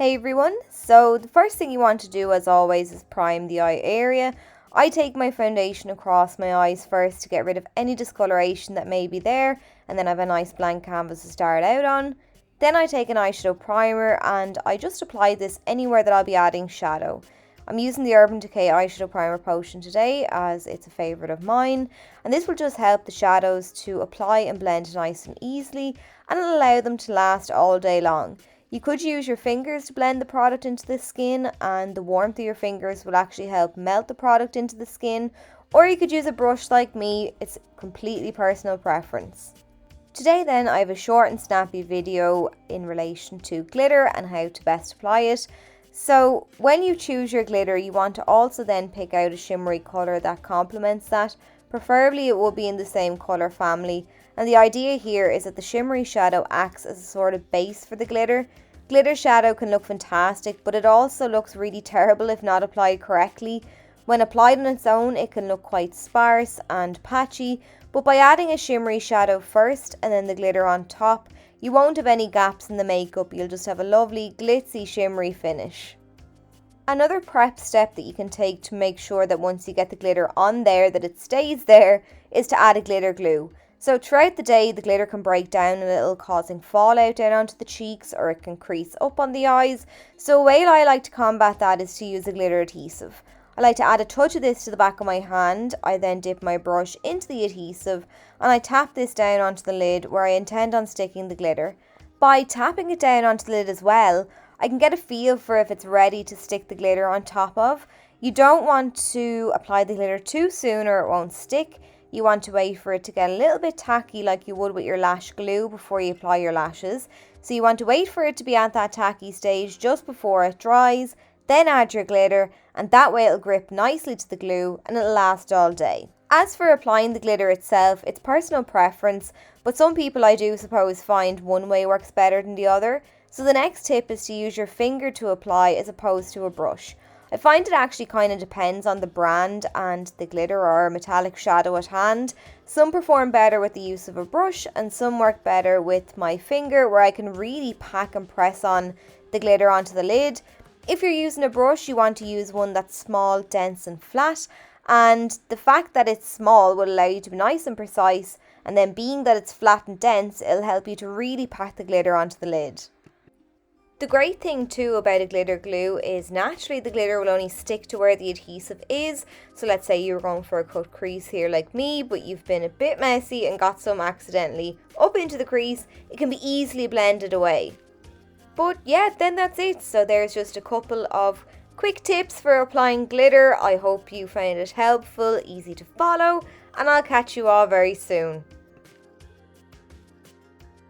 Hey everyone, so the first thing you want to do as always is prime the eye area. I take my foundation across my eyes first to get rid of any discoloration that may be there, and then I have a nice blank canvas to start out on. Then I take an eyeshadow primer and I just apply this anywhere that I'll be adding shadow. I'm using the Urban Decay Eyeshadow Primer Potion today as it's a favourite of mine, and this will just help the shadows to apply and blend nice and easily, and it'll allow them to last all day long. You could use your fingers to blend the product into the skin, and the warmth of your fingers will actually help melt the product into the skin, or you could use a brush like me. It's completely personal preference. Today then I have a short and snappy video in relation to glitter and how to best apply it. So when you choose your glitter, you want to also then pick out a shimmery colour that complements that. Preferably it will be in the same colour family, and the idea here is that the shimmery shadow acts as a sort of base for the glitter. Glitter shadow can look fantastic, but it also looks really terrible if not applied correctly. When applied on its own, it can look quite sparse and patchy, but by adding a shimmery shadow first and then the glitter on top, you won't have any gaps in the makeup. You'll just have a lovely glitzy shimmery finish. Another prep step that you can take to make sure that once you get the glitter on there that it stays there is to add a glitter glue. So throughout the day the glitter can break down a little, causing fallout down onto the cheeks, or it can crease up on the eyes. So a way I like to combat that is to use a glitter adhesive. I like to add a touch of this to the back of my hand. I then dip my brush into the adhesive and I tap this down onto the lid where I intend on sticking the glitter. By tapping it down onto the lid as well, I can get a feel for if it's ready to stick the glitter on top of. You don't want to apply the glitter too soon or it won't stick. You want to wait for it to get a little bit tacky like you would with your lash glue before you apply your lashes. So you want to wait for it to be at that tacky stage just before it dries, then add your glitter, and that way it'll grip nicely to the glue and it'll last all day. As for applying the glitter itself, it's personal preference, but some people I do suppose find one way works better than the other. So the next tip is to use your finger to apply as opposed to a brush. I find it actually kind of depends on the brand and the glitter or metallic shadow at hand. Some perform better with the use of a brush and some work better with my finger, where I can really pack and press on the glitter onto the lid. If you're using a brush, you want to use one that's small, dense and flat, and the fact that it's small will allow you to be nice and precise, and then being that it's flat and dense, it'll help you to really pack the glitter onto the lid. The great thing too about a glitter glue is naturally the glitter will only stick to where the adhesive is. So let's say you're going for a cut crease here like me, but you've been a bit messy and got some accidentally up into the crease, it can be easily blended away. But yeah, then that's it. So there's just a couple of quick tips for applying glitter. I hope you found it helpful, easy to follow, and I'll catch you all very soon.